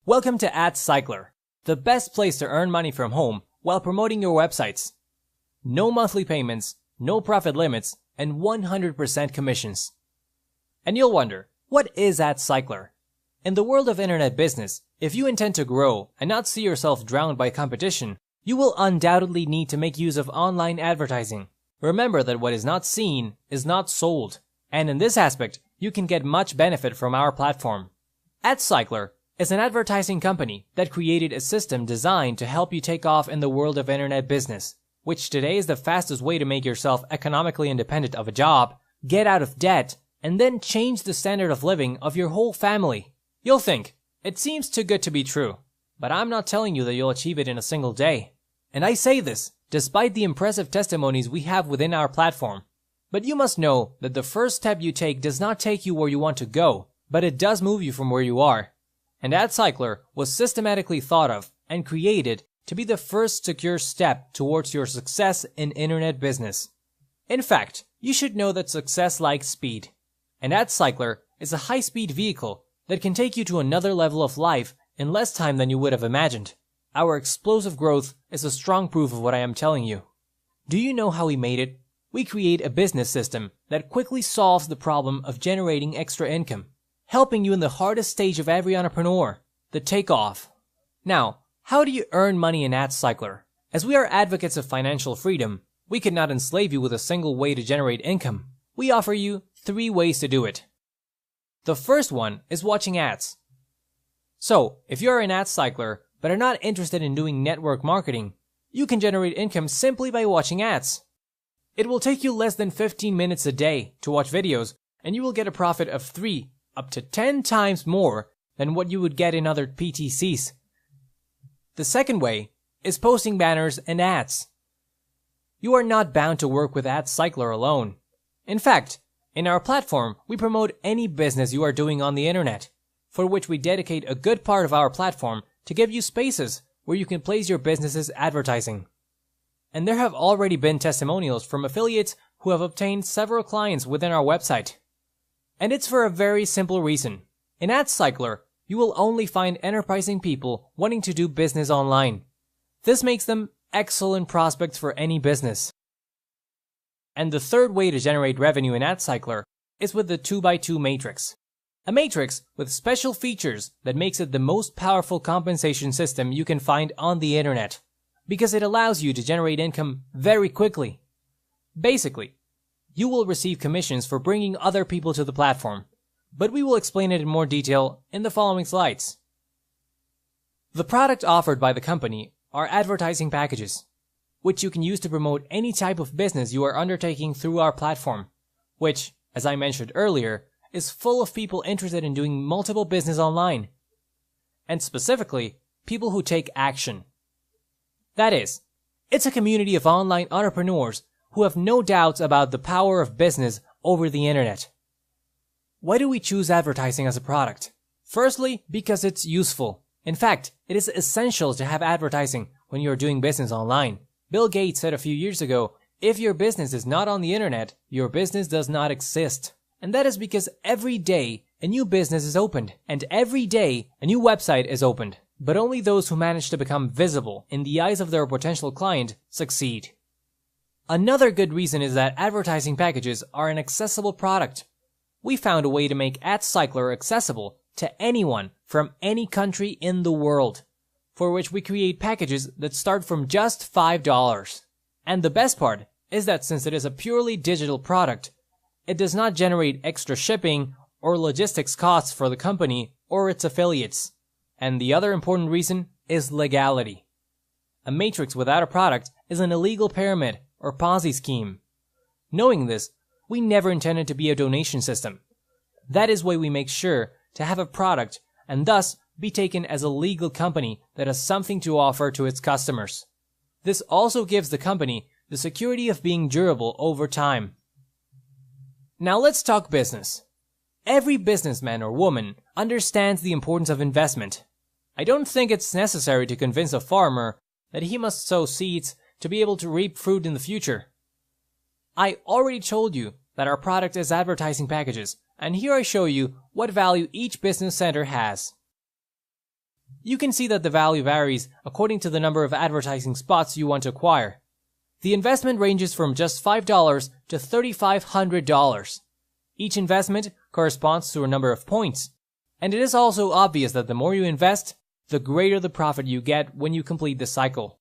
Welcome to AdsCycler, the best place to earn money from home while promoting your websites. No monthly payments, no profit limits, and 100% commissions. And you'll wonder, what is AdsCycler? In the world of internet business, if you intend to grow and not see yourself drowned by competition, you will undoubtedly need to make use of online advertising. Remember that what is not seen is not sold, and in this aspect, you can get much benefit from our platform. AdsCycler is an advertising company that created a system designed to help you take off in the world of internet business, which today is the fastest way to make yourself economically independent of a job, get out of debt, and then change the standard of living of your whole family. You'll think, it seems too good to be true, but I'm not telling you that you'll achieve it in a single day. And I say this despite the impressive testimonies we have within our platform. But you must know that the first step you take does not take you where you want to go, but it does move you from where you are. And AdsCycler was systematically thought of and created to be the first secure step towards your success in internet business. In fact, you should know that success likes speed. And AdsCycler is a high-speed vehicle that can take you to another level of life in less time than you would have imagined. Our explosive growth is a strong proof of what I am telling you. Do you know how we made it? We create a business system that quickly solves the problem of generating extra income, helping you in the hardest stage of every entrepreneur, the takeoff. Now, how do you earn money in AdsCycler? As we are advocates of financial freedom, we could not enslave you with a single way to generate income. We offer you 3 ways to do it. The first one is watching ads. So, if you are in AdsCycler but are not interested in doing network marketing, you can generate income simply by watching ads. It will take you less than 15 minutes a day to watch videos, and you will get a profit of 3 up to 10 times more than what you would get in other PTCs. The second way is posting banners and ads. You are not bound to work with AdsCycler alone. In fact, in our platform, we promote any business you are doing on the internet, for which we dedicate a good part of our platform to give you spaces where you can place your business's advertising. And there have already been testimonials from affiliates who have obtained several clients within our website. And it's for a very simple reason. In AdsCycler, you will only find enterprising people wanting to do business online. This makes them excellent prospects for any business. And the third way to generate revenue in AdsCycler is with the 2x2 matrix. A matrix with special features that makes it the most powerful compensation system you can find on the internet, because it allows you to generate income very quickly. Basically, you will receive commissions for bringing other people to the platform, but we will explain it in more detail in the following slides. The product offered by the company are advertising packages, which you can use to promote any type of business you are undertaking through our platform, which, as I mentioned earlier, is full of people interested in doing multiple business online, and specifically, people who take action. That is, it's a community of online entrepreneurs who have no doubts about the power of business over the internet. Why do we choose advertising as a product? Firstly, because it's useful. In fact, it is essential to have advertising when you are doing business online. Bill Gates said a few years ago, if your business is not on the internet, your business does not exist. And that is because every day a new business is opened, and every day a new website is opened. But only those who manage to become visible in the eyes of their potential client succeed. Another good reason is that advertising packages are an accessible product. We found a way to make AdsCycler accessible to anyone from any country in the world, for which we create packages that start from just $5. And the best part is that since it is a purely digital product, it does not generate extra shipping or logistics costs for the company or its affiliates. And the other important reason is legality. A matrix without a product is an illegal pyramid or Ponzi scheme. Knowing this, we never intended to be a donation system. That is why we make sure to have a product and thus be taken as a legal company that has something to offer to its customers. This also gives the company the security of being durable over time. Now let's talk business. Every businessman or woman understands the importance of investment. I don't think it's necessary to convince a farmer that he must sow seeds to be able to reap fruit in the future. I already told you that our product is advertising packages, and here I show you what value each business center has. you can see that the value varies according to the number of advertising spots you want to acquire. The investment ranges from just $5 to $3,500. Each investment corresponds to a number of points, and it is also obvious that the more you invest, the greater the profit you get when you complete the cycle.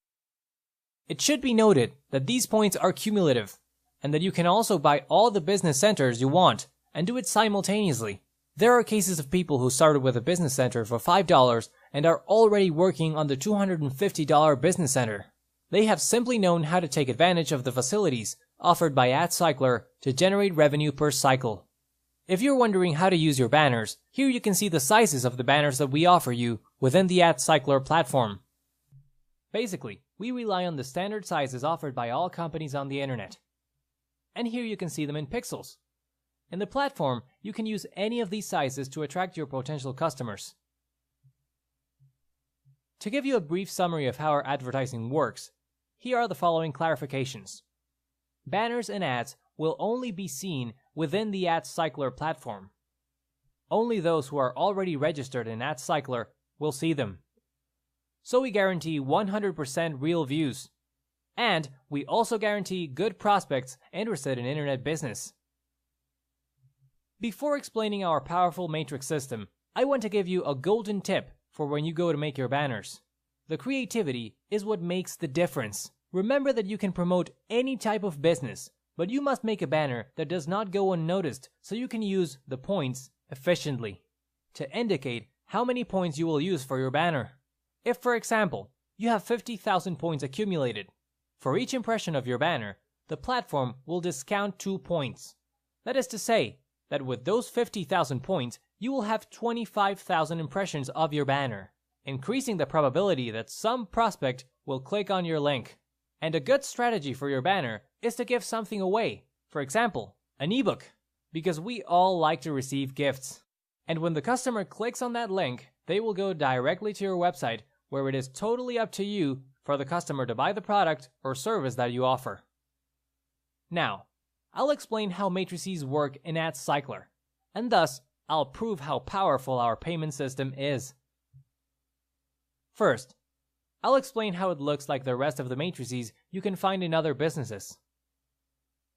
It should be noted that these points are cumulative, and that you can also buy all the business centers you want and do it simultaneously. There are cases of people who started with a business center for $5 and are already working on the $250 business center. They have simply known how to take advantage of the facilities offered by AdsCycler to generate revenue per cycle. If you're wondering how to use your banners, here you can see the sizes of the banners that we offer you within the AdsCycler platform. Basically, we rely on the standard sizes offered by all companies on the internet. And here you can see them in pixels. In the platform, you can use any of these sizes to attract your potential customers. To give you a brief summary of how our advertising works, here are the following clarifications. Banners and ads will only be seen within the AdsCycler platform. Only those who are already registered in AdsCycler will see them. So we guarantee 100% real views. And we also guarantee good prospects interested in internet business. Before explaining our powerful matrix system, I want to give you a golden tip for when you go to make your banners. The creativity is what makes the difference. Remember that you can promote any type of business, but you must make a banner that does not go unnoticed so you can use the points efficiently to indicate how many points you will use for your banner. If, for example, you have 50,000 points accumulated, for each impression of your banner, the platform will discount 2 points. That is to say that with those 50,000 points, you will have 25,000 impressions of your banner, increasing the probability that some prospect will click on your link. And a good strategy for your banner is to give something away, for example, an ebook, because we all like to receive gifts. And when the customer clicks on that link, they will go directly to your website, where it is totally up to you for the customer to buy the product or service that you offer. Now, I'll explain how matrices work in AdsCycler, and thus I'll prove how powerful our payment system is. First, I'll explain how it looks like the rest of the matrices you can find in other businesses.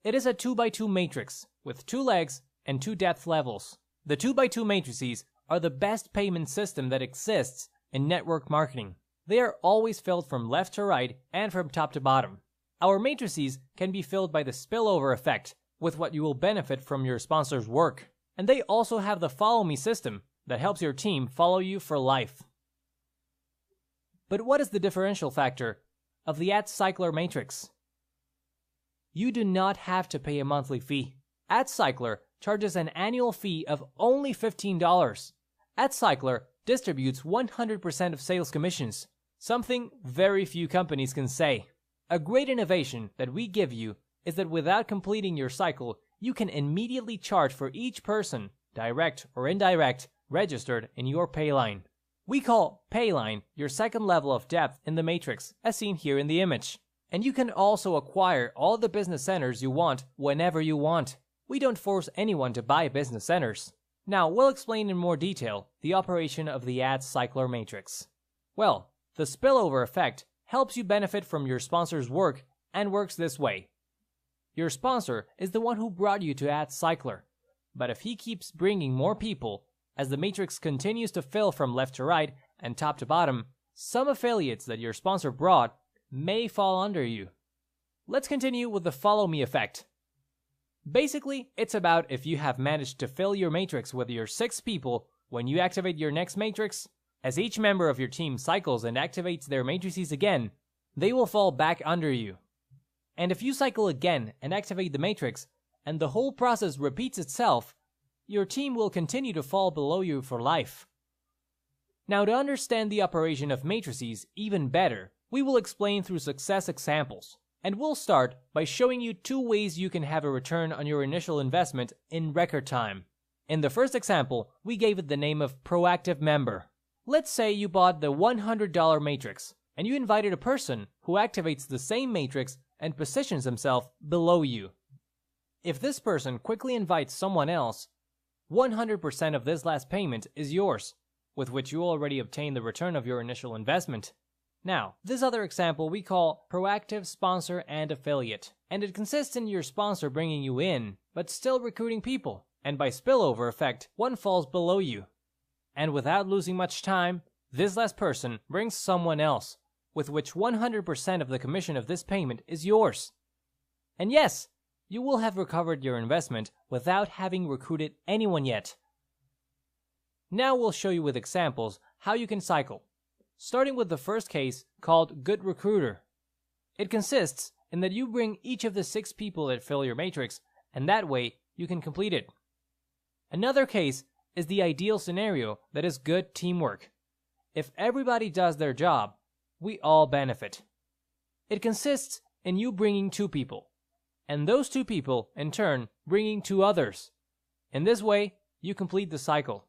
It is a 2x2 matrix with 2 legs and 2 depth levels. The 2x2 matrices are the best payment system that exists in network marketing. They are always filled from left to right and from top to bottom. Our matrices can be filled by the spillover effect with what you will benefit from your sponsor's work. And they also have the follow me system that helps your team follow you for life. But what is the differential factor of the AdsCycler matrix? You do not have to pay a monthly fee. AdsCycler charges an annual fee of only $15. AdsCycler distributes 100% of sales commissions, something very few companies can say. A great innovation that we give you is that without completing your cycle, you can immediately charge for each person, direct or indirect, registered in your pay line. We call pay line your second level of depth in the matrix, as seen here in the image. And you can also acquire all the business centers you want whenever you want. We don't force anyone to buy business centers. Now, we'll explain in more detail the operation of the AdsCycler matrix. Well, the spillover effect helps you benefit from your sponsor's work and works this way. Your sponsor is the one who brought you to AdsCycler, but if he keeps bringing more people, as the matrix continues to fill from left to right and top to bottom, some affiliates that your sponsor brought may fall under you. Let's continue with the follow me effect. Basically, it's about if you have managed to fill your matrix with your 6 people when you activate your next matrix, as each member of your team cycles and activates their matrices again, they will fall back under you. And if you cycle again and activate the matrix, and the whole process repeats itself, your team will continue to fall below you for life. Now, to understand the operation of matrices even better, we will explain through success examples. And we'll start by showing you 2 ways you can have a return on your initial investment in record time. In the first example, we gave it the name of Proactive Member. Let's say you bought the $100 matrix, and you invited a person who activates the same matrix and positions himself below you. If this person quickly invites someone else, 100% of this last payment is yours. with which you already obtain the return of your initial investment. Now, this other example we call proactive sponsor and affiliate, and it consists in your sponsor bringing you in, but still recruiting people, and by spillover effect, one falls below you. And without losing much time, this last person brings someone else, with which 100% of the commission of this payment is yours. And yes, you will have recovered your investment without having recruited anyone yet. Now we'll show you with examples how you can cycle, starting with the first case called Good Recruiter. It consists in that you bring each of the 6 people that fill your matrix, and that way you can complete it. Another case is the ideal scenario, that is good teamwork. If everybody does their job, we all benefit. It consists in you bringing 2 people, and those 2 people, in turn, bringing 2 others. In this way, you complete the cycle.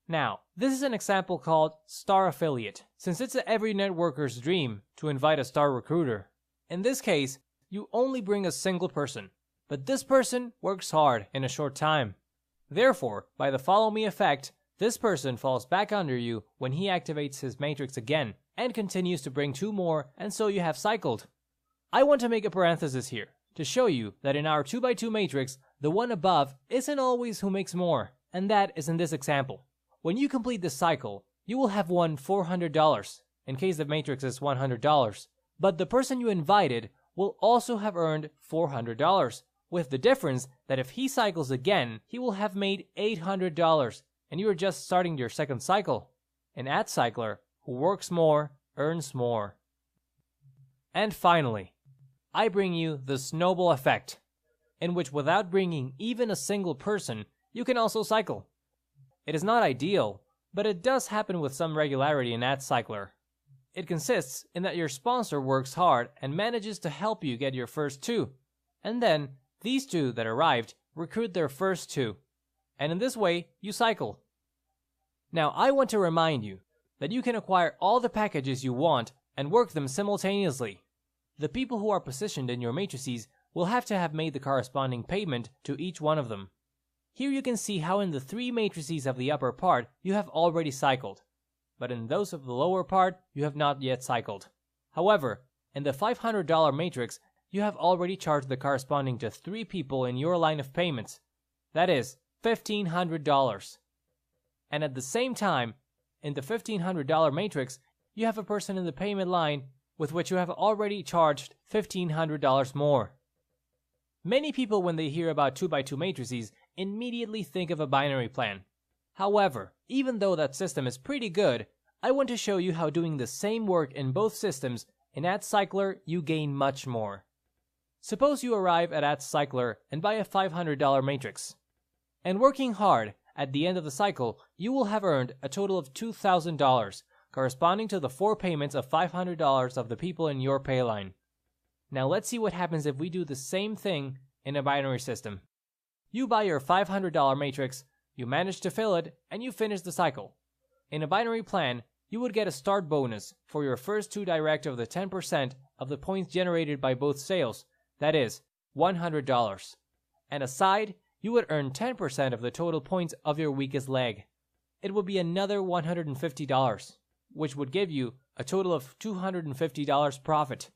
Now, this is an example called Star Affiliate, since it's every networker's dream to invite a star recruiter. In this case, you only bring a single person, but this person works hard in a short time. Therefore, by the follow me effect, this person falls back under you when he activates his matrix again and continues to bring 2 more, and so you have cycled. I want to make a parenthesis here to show you that in our 2x2 matrix, the one above isn't always who makes more, and that is in this example. When you complete this cycle, you will have won $400, in case the matrix is $100, but the person you invited will also have earned $400, with the difference that if he cycles again, he will have made $800, and you are just starting your second cycle. An AdsCycler who works more earns more. And finally, I bring you the snowball effect, in which without bringing even a single person, you can also cycle. It is not ideal, but it does happen with some regularity in AdsCycler. It consists in that your sponsor works hard and manages to help you get your first 2, and then these 2 that arrived recruit their first 2, and in this way you cycle. Now I want to remind you that you can acquire all the packages you want and work them simultaneously. The people who are positioned in your matrices will have to have made the corresponding payment to each one of them. Here you can see how in the 3 matrices of the upper part you have already cycled, but in those of the lower part you have not yet cycled. However, in the $500 matrix you have already charged the corresponding to 3 people in your line of payments, that is $1,500. And at the same time, in the $1,500 matrix you have a person in the payment line with which you have already charged $1,500 more. Many people, when they hear about 2x2 matrices, immediately think of a binary plan. However, even though that system is pretty good, I want to show you how doing the same work in both systems in AdsCycler you gain much more. Suppose you arrive at AdsCycler and buy a $500 matrix. And working hard, at the end of the cycle, you will have earned a total of $2,000, corresponding to the 4 payments of $500 of the people in your pay line. Now let's see what happens if we do the same thing in a binary system. You buy your $500 matrix, you manage to fill it, and you finish the cycle. In a binary plan, you would get a start bonus for your first 2 direct of the 10% of the points generated by both sales, that is, $100. And aside, you would earn 10% of the total points of your weakest leg. It would be another $150, which would give you a total of $250 profit.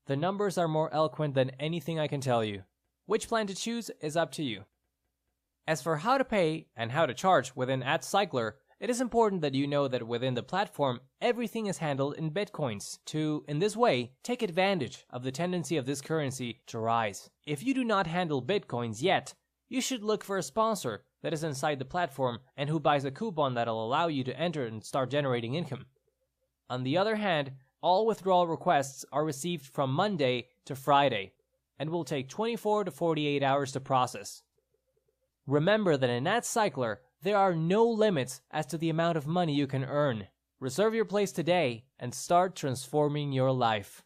The numbers are more eloquent than anything I can tell you. Which plan to choose is up to you. As for how to pay and how to charge within AdsCycler, it is important that you know that within the platform, everything is handled in Bitcoins to, in this way, take advantage of the tendency of this currency to rise. If you do not handle Bitcoins yet, you should look for a sponsor that is inside the platform and who buys a coupon that'll allow you to enter and start generating income. On the other hand, all withdrawal requests are received from Monday to Friday and will take 24 to 48 hours to process. Remember that in AdsCycler, there are no limits as to the amount of money you can earn. Reserve your place today and start transforming your life.